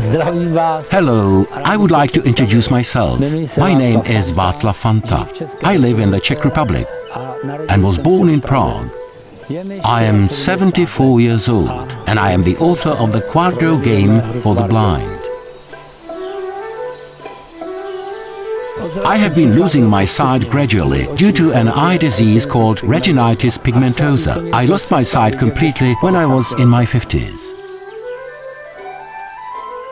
Hello, I would like to introduce myself. My name is Václav Fanta. I live in the Czech Republic and was born in Prague. I am 74 years old and I am the author of the Qardo game for the blind. I have been losing my sight gradually due to an eye disease called retinitis pigmentosa. I lost my sight completely when I was in my 50s.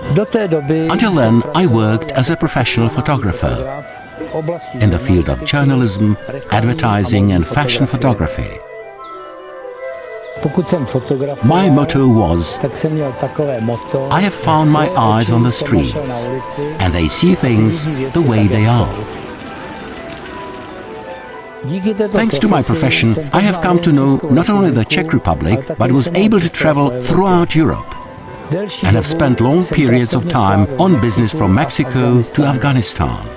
Until then, I worked as a professional photographer in the field of journalism, advertising and fashion photography. My motto was, I have found my eyes on the streets and they see things the way they are. Thanks to my profession, I have come to know not only the Czech Republic, but was able to travel throughout Europe and have spent long periods of time on business from Mexico to Afghanistan.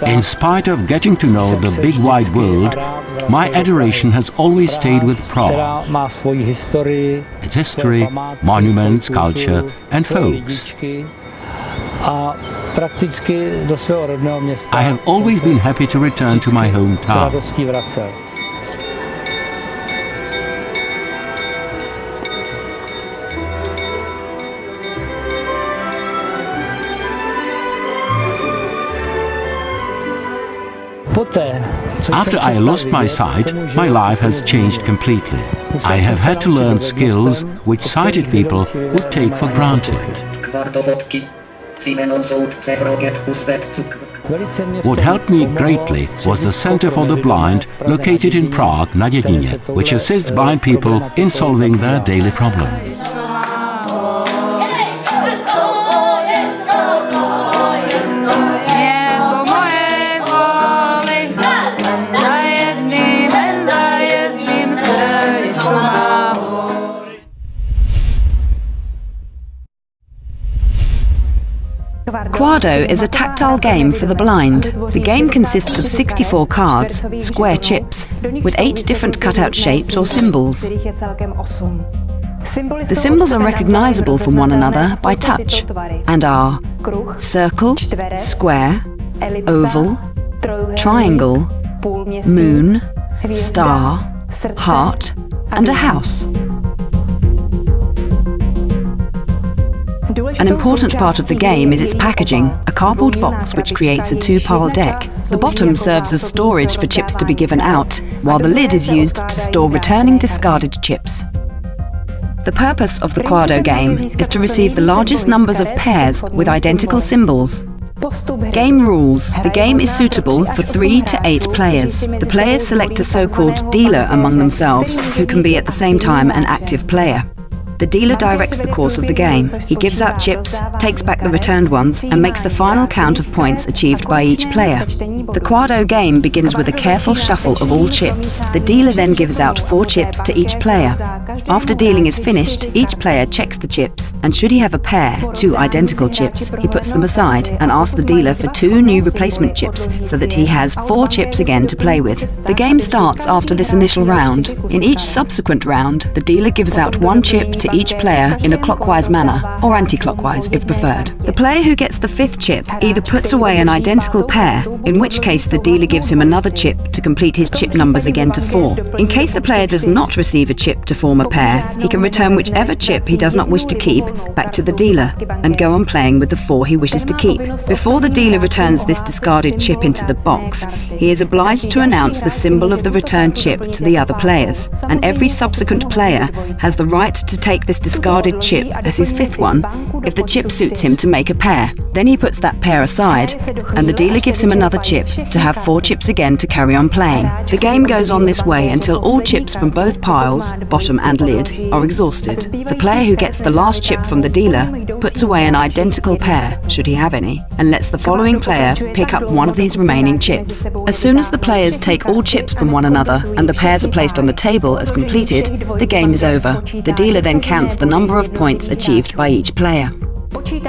In spite of getting to know the big wide world, my adoration has always stayed with Prague, its history, monuments, culture and folks. I have always been happy to return to my hometown. After I lost my sight, my life has changed completely. I have had to learn skills which sighted people would take for granted. What helped me greatly was the Center for the Blind located in Prague, na Dědině, which assists blind people in solving their daily problems. Qardo is a tactile game for the blind. The game consists of 64 cards, square chips, with 8 different cutout shapes or symbols. The symbols are recognizable from one another by touch and are circle, square, oval, triangle, moon, star, heart, and a house. An important part of the game is its packaging, a cardboard box which creates a 2-pile deck. The bottom serves as storage for chips to be given out, while the lid is used to store returning discarded chips. The purpose of the Qardo game is to receive the largest numbers of pairs with identical symbols. Game rules. The game is suitable for 3 to 8 players. The players select a so-called dealer among themselves, who can be at the same time an active player. The dealer directs the course of the game. He gives out chips, takes back the returned ones, and makes the final count of points achieved by each player. The Qardo game begins with a careful shuffle of all chips. The dealer then gives out 4 chips to each player. After dealing is finished, each player checks the chips, and should he have a pair, 2 identical chips, he puts them aside and asks the dealer for 2 new replacement chips so that he has 4 chips again to play with. The game starts after this initial round. In each subsequent round, the dealer gives out 1 chip to each player in a clockwise manner, or anti-clockwise if preferred. The player who gets the 5th chip either puts away an identical pair, in which case the dealer gives him another chip to complete his chip numbers again to 4. In case the player does not receive a chip to form a pair, he can return whichever chip he does not wish to keep back to the dealer and go on playing with the 4 he wishes to keep. Before the dealer returns this discarded chip into the box, he is obliged to announce the symbol of the returned chip to the other players, and every subsequent player has the right to take this discarded chip as his 5th one if the chip suits him to make a pair. Then he puts that pair aside and the dealer gives him another chip to have 4 chips again to carry on playing. The game goes on this way until all chips from both piles, bottom and lid, are exhausted. The player who gets the last chip from the dealer puts away an identical pair, should he have any, and lets the following player pick up one of these remaining chips. As soon as the players take all chips from one another and the pairs are placed on the table as completed, the game is over. The dealer then counts the number of points achieved by each player.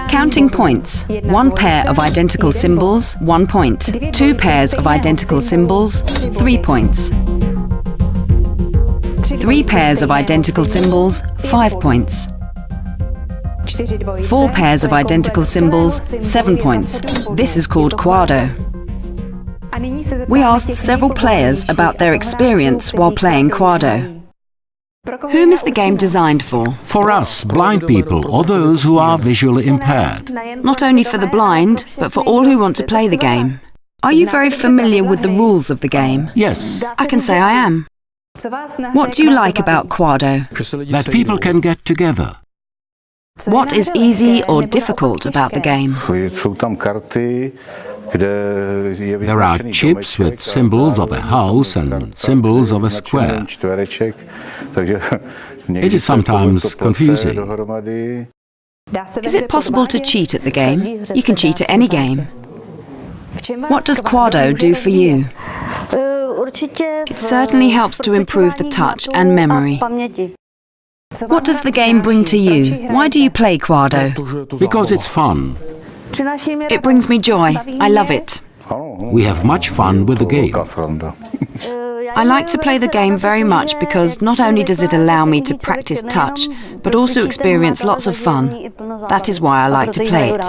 Counting points. 1 pair of identical symbols, 1 point. 2 pairs of identical symbols, 3 points. 3 pairs of identical symbols, 5 points. 4 pairs of identical symbols, 7 points. This is called Qardo. We asked several players about their experience while playing Qardo. Whom is the game designed for? For us, blind people or those who are visually impaired. Not only for the blind, but for all who want to play the game. Are you very familiar with the rules of the game? Yes, I can say I am. What do you like about Qardo? that people can get together. What is easy or difficult about the game? There are chips with symbols of a house and symbols of a square. It is sometimes confusing. Is it possible to cheat at the game? You can cheat at any game. What does Qardo do for you? It certainly helps to improve the touch and memory. What does the game bring to you? Why do you play Qardo? Because it's fun. It brings me joy. I love it. We have much fun with the game. I like to play the game very much because not only does it allow me to practice touch, but also experience lots of fun. That is why I like to play it.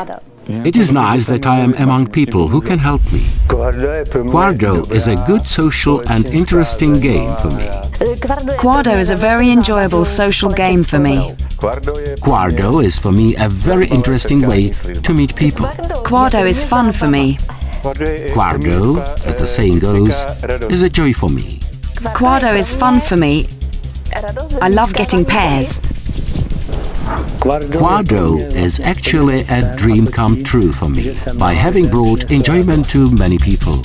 It is nice that I am among people who can help me. Qardo is a good social and interesting game for me. Qardo is a very enjoyable social game for me. Qardo is for me a very interesting way to meet people. Qardo is fun for me. Qardo, as the saying goes, is a joy for me. Qardo is fun for me. I love getting pairs. Qardo is actually a dream come true for me by having brought enjoyment to many people.